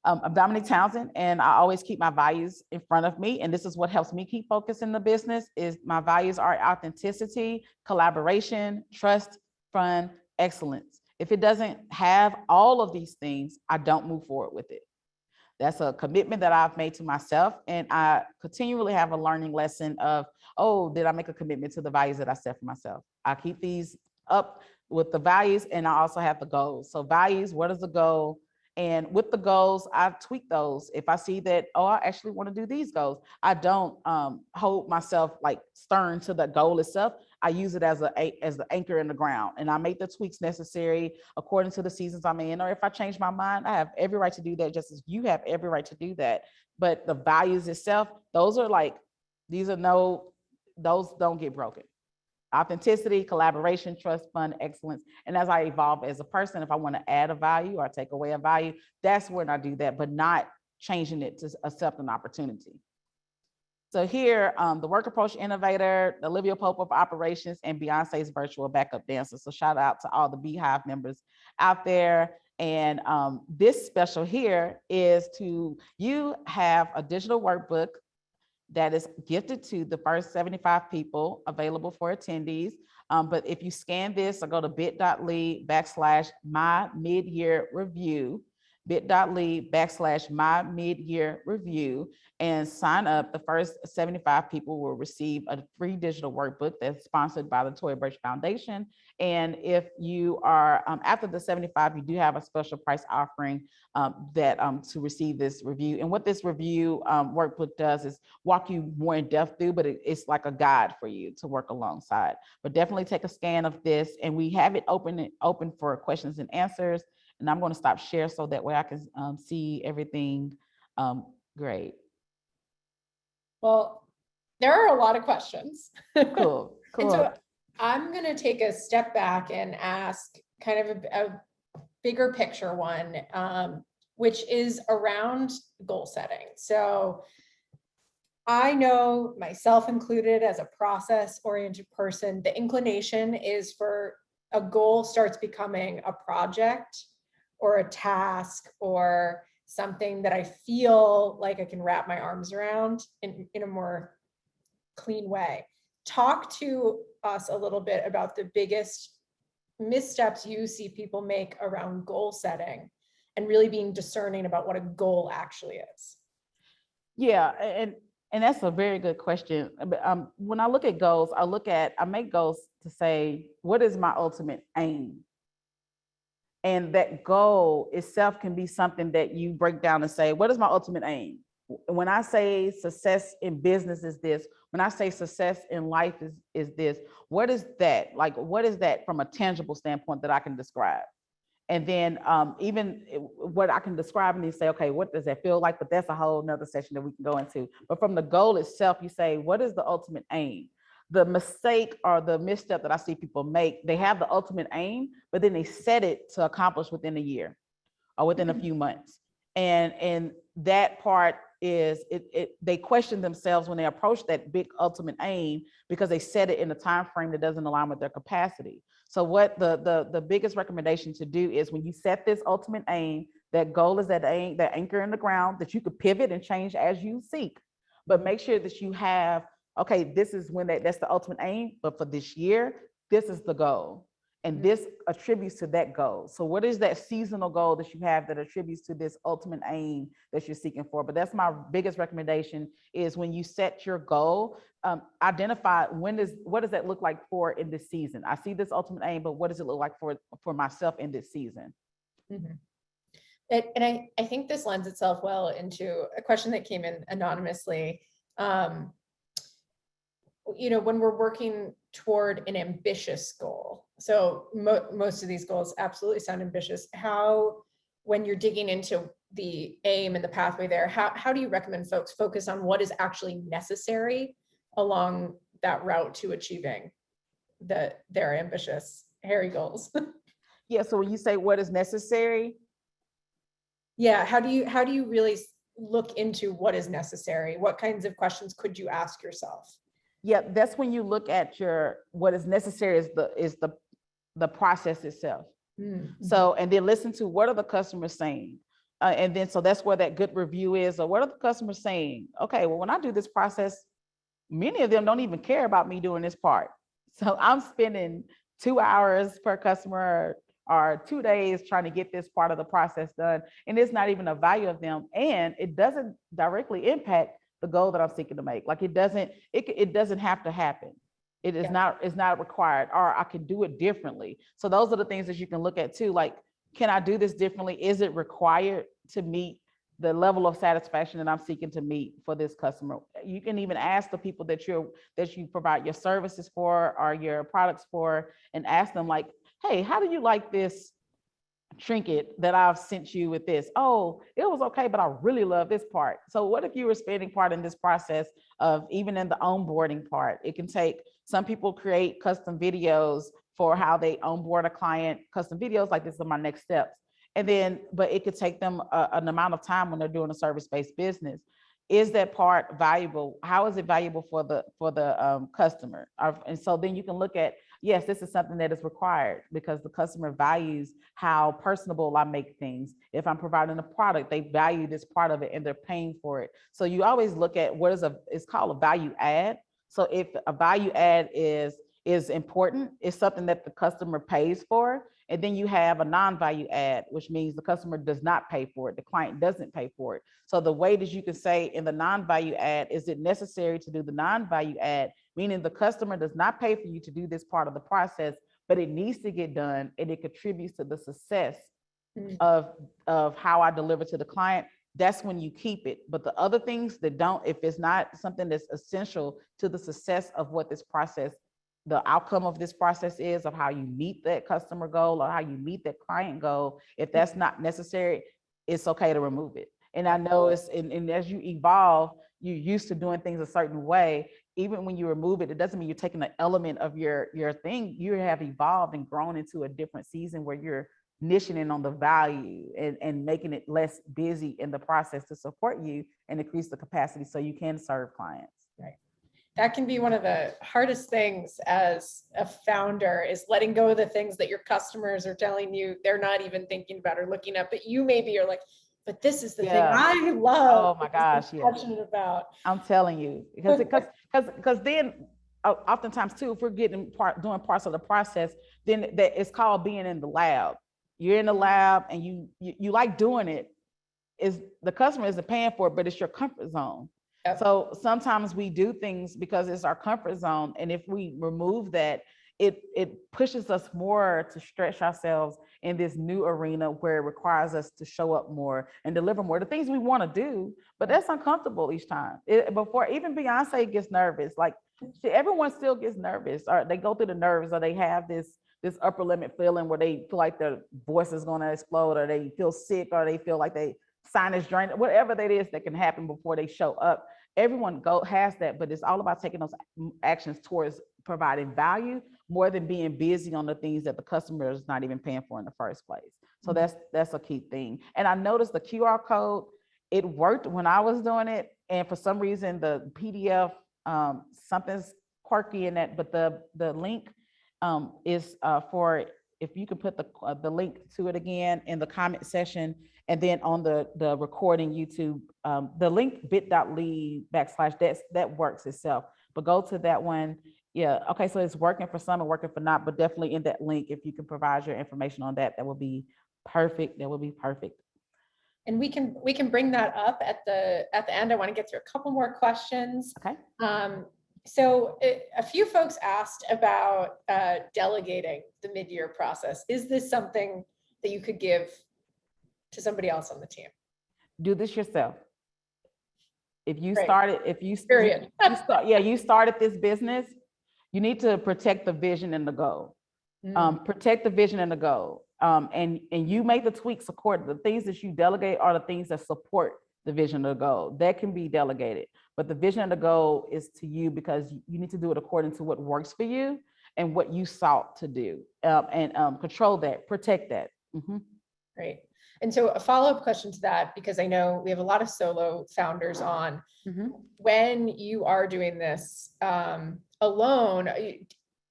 I'm Domonique Townsend, and I always keep my values in front of me. And this is what helps me keep focused in the business. Is my values are authenticity, collaboration, trust, fun, excellence. If it doesn't have all of these things, I don't move forward with it. That's a commitment that I've made to myself. And I continually have a learning lesson of, oh, did I make a commitment to the values that I set for myself? I keep these up with the values, and I also have the goals. So values, what is the goal? And with the goals, I tweak those. If I see that, oh, I actually want to do these goals, I don't hold myself like stern to the goal itself. I use it as the anchor in the ground, and I make the tweaks necessary according to the seasons I'm in. Or if I change my mind, I have every right to do that, just as you have every right to do that. But the values itself, those don't get broken. Authenticity, collaboration, trust, fun, excellence. And as I evolve as a person, if I want to add a value or take away a value, that's when I do that, but not changing it to accept an opportunity. So here, the work approach innovator, Olivia Pope of operations, and Beyonce's virtual backup dancer. So shout out to all the Beehive members out there. And this special here is you have a digital workbook that is gifted to the first 75 people, available for attendees. But if you scan this or go to bit.ly/my mid-year review, bit.ly/my mid-year review, and sign up, the first 75 people will receive a free digital workbook that's sponsored by the Tory Burch Foundation. And if you are after the 75, you do have a special price offering to receive this review. And what this review workbook does is walk you more in depth through, but it's like a guide for you to work alongside. But definitely take a scan of this, and we have it open for questions and answers. And I'm going to stop share so that way I can see everything great. Well, there are a lot of questions. Cool. And so I'm going to take a step back and ask kind of a bigger picture one, which is around goal setting. So I know, myself included, as a process-oriented person, the inclination is for a goal starts becoming a project or a task or something that I feel like I can wrap my arms around in a more clean way. Talk to us a little bit about the biggest missteps you see people make around goal setting and really being discerning about what a goal actually is. Yeah, and that's a very good question. When I look at goals, I make goals to say, what is my ultimate aim? And that goal itself can be something that you break down and say, what is my ultimate aim? When I say success in business is this, when I say success in life is this, what is that? Like, what is that from a tangible standpoint that I can describe? And then even what I can describe and you say, okay, what does that feel like? But that's a whole nother session that we can go into. But from the goal itself, you say, what is the ultimate aim? The mistake or the misstep that I see people make, they have the ultimate aim, but then they set it to accomplish within a year or within a few months. And that part is they question themselves when they approach that big ultimate aim because they set it in a time frame that doesn't align with their capacity. So what the biggest recommendation to do is when you set this ultimate aim, that goal is that aim, that anchor in the ground that you could pivot and change as you seek. But make sure that you have, okay, this is when that's the ultimate aim, but for this year, this is the goal. And this attributes to that goal. So what is that seasonal goal that you have that attributes to this ultimate aim that you're seeking for? But that's my biggest recommendation is when you set your goal, identify what does that look like for in this season? I see this ultimate aim, but what does it look like for myself in this season? Mm-hmm. And I think this lends itself well into a question that came in anonymously. When we're working toward an ambitious goal, so most of these goals absolutely sound ambitious. How, when you're digging into the aim and the pathway there, how do you recommend folks focus on what is actually necessary along that route to achieving their ambitious, hairy goals? Yeah, so when you say what is necessary, yeah, how do you really look into what is necessary? What kinds of questions could you ask yourself? Yeah, that's when you look at what is necessary is the process itself. Mm-hmm. So, and then listen to what are the customers saying? And then, so that's where that good review is, or what are the customers saying? Okay, well, when I do this process, many of them don't even care about me doing this part. So I'm spending 2 hours per customer or 2 days trying to get this part of the process done. And it's not even a value of them. And it doesn't directly impact the goal that I'm seeking to make. Like it doesn't have to happen. It is it's not required, or I can do it differently. So those are the things that you can look at too. Like, can I do this differently? Is it required to meet the level of satisfaction that I'm seeking to meet for this customer? You can even ask the people that you provide your services for or your products for, and ask them like, hey, how do you like this trinket that I've sent you with this? Oh, it was okay, but I really love this part. So what if you were spending part in this process of even in the onboarding part? It can take, some people create custom videos for how they onboard a client, custom videos like this are my next steps. And then, but it could take them an amount of time when they're doing a service-based business. Is that part valuable? How is it valuable for the customer? And so then you can look at, yes, this is something that is required because the customer values how personable I make things. If I'm providing a product, they value this part of it and they're paying for it. So you always look at what is it's called a value add. So if a value add is important, it's something that the customer pays for. And then you have a non-value add, which means the customer does not pay for it. The client doesn't pay for it. So the way that you can say in the non-value add, is it necessary to do the non-value add? Meaning the customer does not pay for you to do this part of the process, but it needs to get done and it contributes to the success of how I deliver to the client. That's when you keep it. But the other things that don't, if it's not something that's essential to the success of what this process, the outcome of this process is, of how you meet that customer goal or how you meet that client goal, if that's not necessary, it's okay to remove it. And I know and as you evolve, you're used to doing things a certain way. Even when you remove it, it doesn't mean you're taking an element of your thing. You have evolved and grown into a different season where you're niching in on the value and making it less busy in the process to support you and increase the capacity so you can serve clients. Right. That can be one of the hardest things as a founder, is letting go of the things that your customers are telling you they're not even thinking about or looking at, but you maybe are like, but this is the thing I love. Oh my gosh, I'm passionate about. I'm telling you, because then oftentimes too, if we're doing parts of the process, then that it's called being in the lab. You're in the lab and you like doing it. Is the customer isn't paying for it, but it's your comfort zone. Yep. So sometimes we do things because it's our comfort zone, and if we remove that, it pushes us more to stretch ourselves in this new arena where it requires us to show up more and deliver more, the things we want to do, but that's uncomfortable each time. Before even Beyonce gets nervous, like everyone still gets nervous, or they go through the nerves, or they have this upper limit feeling where they feel like their voice is going to explode, or they feel sick, or they feel like they sinus drain, whatever that is that can happen before they show up. Everyone has that, but it's all about taking those actions towards providing value more than being busy on the things that the customer is not even paying for in the first place. So that's a key thing. And I noticed the QR code, it worked when I was doing it. And for some reason, the PDF, something's quirky in that, but the link is for, if you could put the link to it again in the comment section, and then on the recording YouTube, the link bit.ly / that works itself, but go to that one. Yeah, okay, so it's working for some and working for not, but definitely in that link, if you can provide your information on that, that would be perfect. That would be perfect. And we can bring that up at the end. I want to get through a couple more questions. Okay. So a few folks asked about delegating the mid-year process. Is this something that you could give to somebody else on the team? Do this yourself. If you you started this business, you need to protect the vision and the goal. Protect the vision and the goal. And you make the tweaks according to the things that you delegate are the things that support the vision of the goal. That can be delegated, but the vision of the goal is to you, because you need to do it according to what works for you and what you sought to do, and control that, protect that. Great. And so a follow-up question to that, because I know we have a lot of solo founders on, when you are doing this alone,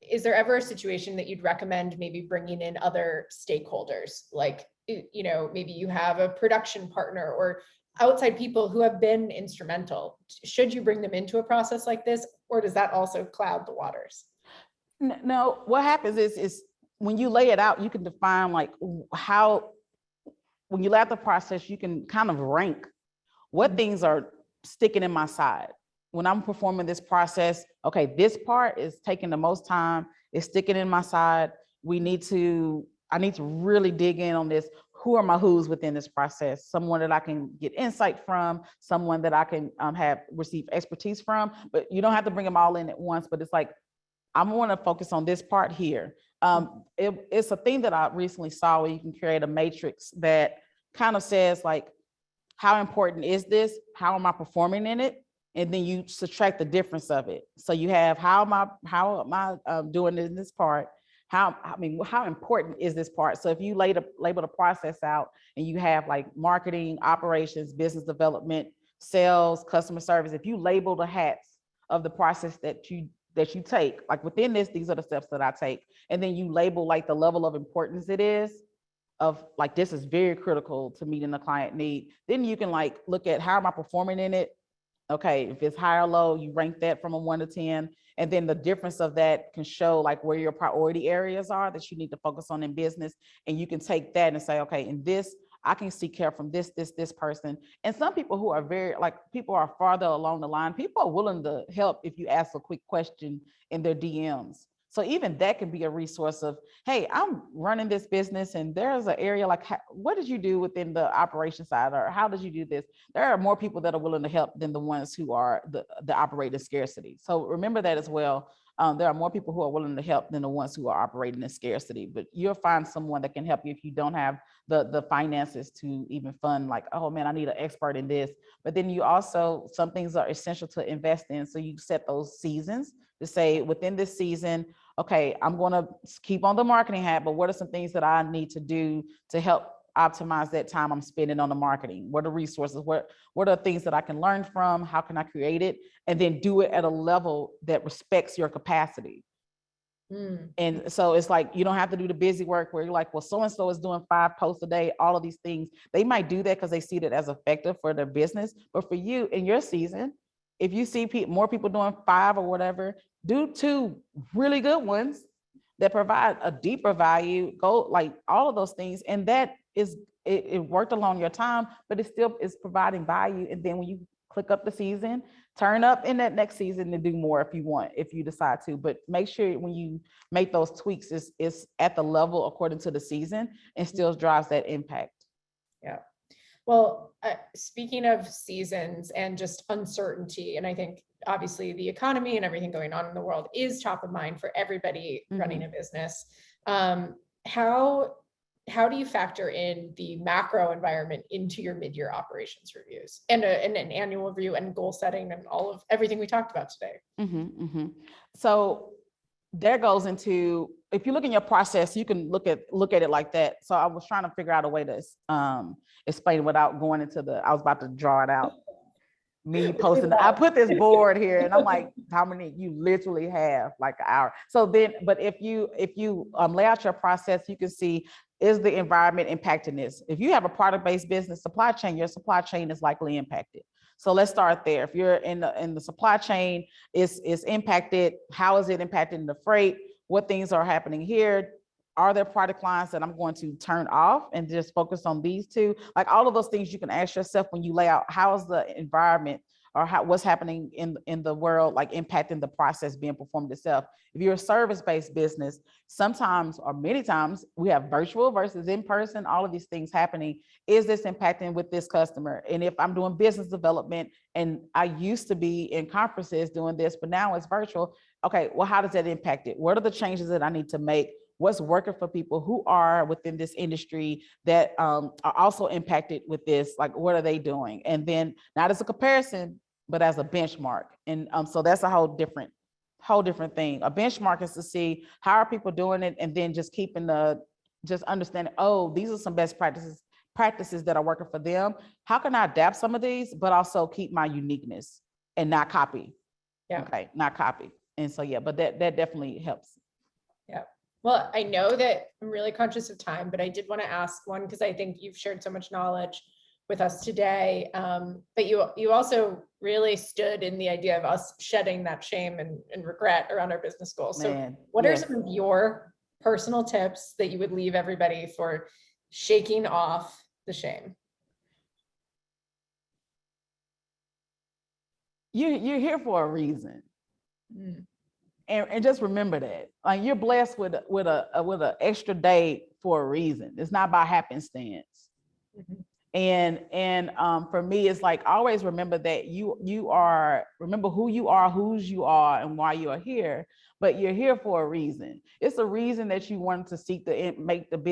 is there ever a situation that you'd recommend maybe bringing in other stakeholders? Like, you know, maybe you have a production partner or outside people who have been instrumental. Should you bring them into a process like this, or does that also cloud the waters? No, what happens is when you lay it out, you can define like how, when you lay out the process, you can kind of rank what things are sticking in my side. When I'm performing this process, okay, this part is taking the most time, it's sticking in my side. I need to really dig in on this. Who are my who's within this process? Someone that I can get insight from, someone that I can receive expertise from, but you don't have to bring them all in at once, but it's like, I want to focus on this part here. It's a thing that I recently saw where you can create a matrix that kind of says like, how important is this? How am I performing in it? And then you subtract the difference of it. So you have, how am I doing in this part? How important is this part? So if you label the process out and you have like marketing, operations, business development, sales, customer service, if you label the hats of the process that you take, like within this, these are the steps that I take. And then you label like the level of importance it is, of like, this is very critical to meeting the client need. Then you can like look at, how am I performing in it? Okay, if it's high or low, you rank that from a 1 to 10. And then the difference of that can show like where your priority areas are that you need to focus on in business. And you can take that and say, okay, in this, I can seek care from this person. And some people who are people are farther along the line, people are willing to help if you ask a quick question in their DMs. So even that can be a resource of, hey, I'm running this business and there's an area like, what did you do within the operation side, or how did you do this? There are more people that are willing to help than the ones who are the operating scarcity. So remember that as well. There are more people who are willing to help than the ones who are operating in scarcity, but you'll find someone that can help you if you don't have the finances to even fund like, oh man, I need an expert in this. But then you also, some things are essential to invest in. So you set those seasons to say, within this season, okay, I'm going to keep on the marketing hat, but what are some things that I need to do to help optimize that time I'm spending on the marketing? What are resources? What are things that I can learn from? How can I create it? And then do it at a level that respects your capacity. And so it's like, you don't have to do the busy work where you're like, well, so-and-so is doing 5 posts a day, all of these things. They might do that because they see that as effective for their business. But for you in your season, if you see more people doing 5 or whatever, do 2 really good ones that provide a deeper value, go like all of those things. And that is, it worked along your time, but it still is providing value. And then when you click up the season, turn up in that next season to do more if you want, if you decide to, but make sure when you make those tweaks, it's at the level according to the season and still drives that impact. Yeah. Well, speaking of seasons and just uncertainty, and I think obviously the economy and everything going on in the world is top of mind for everybody running a business. How do you factor in the macro environment into your mid-year operations reviews and an annual review and goal setting and all of everything we talked about today? So there goes into, if you look in your process, you can look at it like that. So I was trying to figure out a way to explain without going into I was about to draw it out. Me posting, I put this board here and I'm like, Domonique, you literally have like an hour. So then, but if you lay out your process, you can see, is the environment impacting this? If you have a product-based business supply chain, your supply chain is likely impacted. So let's start there. If you're in the supply chain, is impacted, how is it impacting the freight? What things are happening here? Are there product lines that I'm going to turn off and just focus on these 2? Like all of those things you can ask yourself when you lay out, how is the environment or what's happening in the world, like impacting the process being performed itself. If you're a service-based business, sometimes or many times we have virtual versus in person, all of these things happening. Is this impacting with this customer? And if I'm doing business development and I used to be in conferences doing this, but now it's virtual, okay, well, how does that impact it? What are the changes that I need to make? What's working for people who are within this industry that are also impacted with this? Like, what are they doing? And then not as a comparison, but as a benchmark. And so that's a whole different thing. A benchmark is to see how are people doing it, and then just keeping just understanding, oh, these are some best practices that are working for them. How can I adapt some of these, but also keep my uniqueness and not copy? Yeah. Okay, not copy. And so, yeah, but that definitely helps. Yeah. Well, I know that I'm really conscious of time, but I did want to ask one, because I think you've shared so much knowledge with us today. But you also really stood in the idea of us shedding that shame and regret around our business goals. So what are some of your personal tips that you would leave everybody for shaking off the shame? You're here for a reason. And just remember that, like, you're blessed with an extra day for a reason. It's not by happenstance. And for me, it's like, always remember that remember who you are, whose you are, and why you are here. But you're here for a reason. It's a reason that you wanted to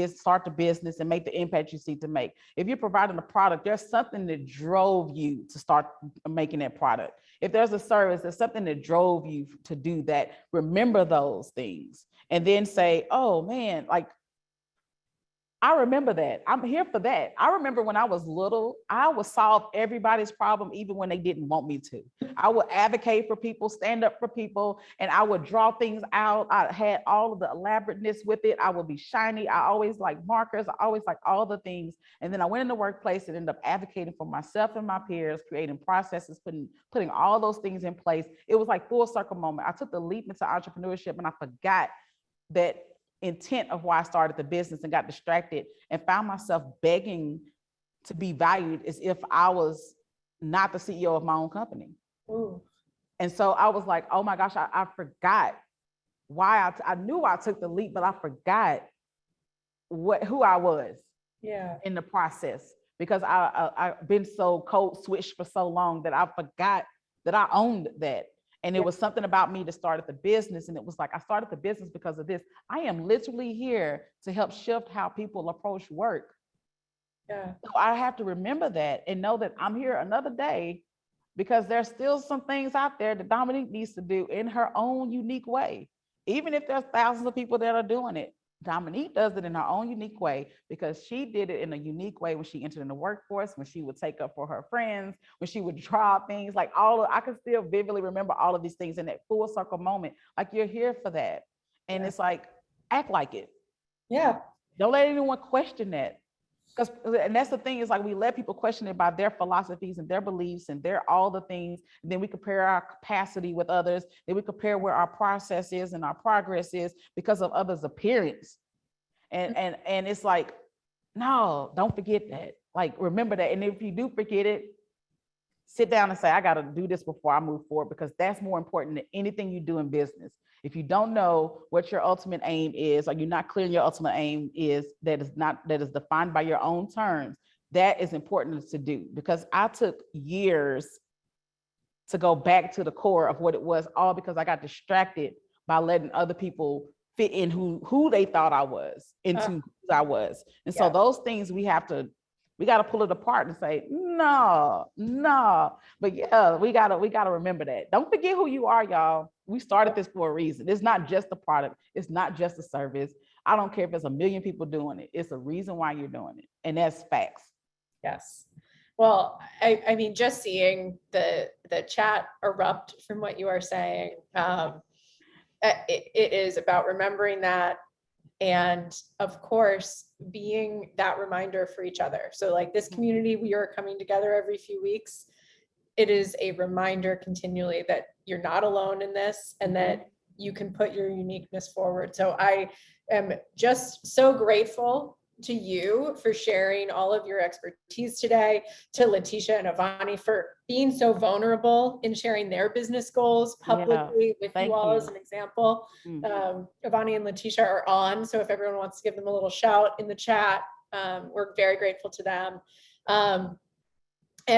start the business and make the impact you seek to make. If you're providing a product, there's something that drove you to start making that product. If there's a service, there's something that drove you to do that. Remember those things, and then say, oh man, like, I remember that. I'm here for that. I remember when I was little, I would solve everybody's problem, even when they didn't want me to. I would advocate for people, stand up for people, and I would draw things out. I had all of the elaborateness with it. I would be shiny. I always like markers. I always like all the things. And then I went in the workplace and ended up advocating for myself and my peers, creating processes, putting all those things in place. It was like full circle moment. I took the leap into entrepreneurship, and I forgot that intent of why I started the business, and got distracted and found myself begging to be valued as if I was not the CEO of my own company. Ooh. And so I was like, oh my gosh, I forgot why I knew I took the leap, but I forgot who I was in the process, because I've been so code switched for so long that I forgot that I owned that. And it was something about me that started the business. And it was like, I started the business because of this. I am literally here to help shift how people approach work. So I have to remember that and know that I'm here another day, because there's still some things out there that Domonique needs to do in her own unique way. even if there's thousands of people that are doing it, Domonique does it in her own unique way because she did it in a unique way when she entered in the workforce, when she would take up for her friends, when she would try things like I can still vividly remember all of these things in that full circle moment. Like, you're here for that. And it's like, act like it. Yeah. Don't let anyone question that. And that's the thing, is like, we let people question it by their philosophies and their beliefs and their all the things. And then we compare our capacity with others. Then we compare where our process is and our progress is because of others' appearance. And it's like, no, don't forget that. Like, remember that. And if you do forget it, sit down and say, I got to do this before I move forward, because that's more important than anything you do in business. If you don't know what your ultimate aim is, or you're not clear on your ultimate aim is, that is defined by your own terms, that is important to do. Because I took years to go back to the core of what it was, all because I got distracted by letting other people fit in who they thought I was into who I was. And so those things we got to pull it apart and say, no. But yeah, we gotta remember that. Don't forget who you are, y'all. We started this for a reason. It's not just a product. It's not just a service. I don't care if there's 1 million people doing it. It's a reason why you're doing it. And that's facts. Yes. Well, I mean, just seeing the chat erupt from what you are saying, it is about remembering that. And of course, being that reminder for each other. So like this community, we are coming together every few weeks. It is a reminder continually that you're not alone in this, and that you can put your uniqueness forward. So I am just so grateful to you for sharing all of your expertise today, to Letitia and Avani for being so vulnerable in sharing their business goals publicly with you all as an example. Avani and Letitia are on, so if everyone wants to give them a little shout in the chat, we're very grateful to them.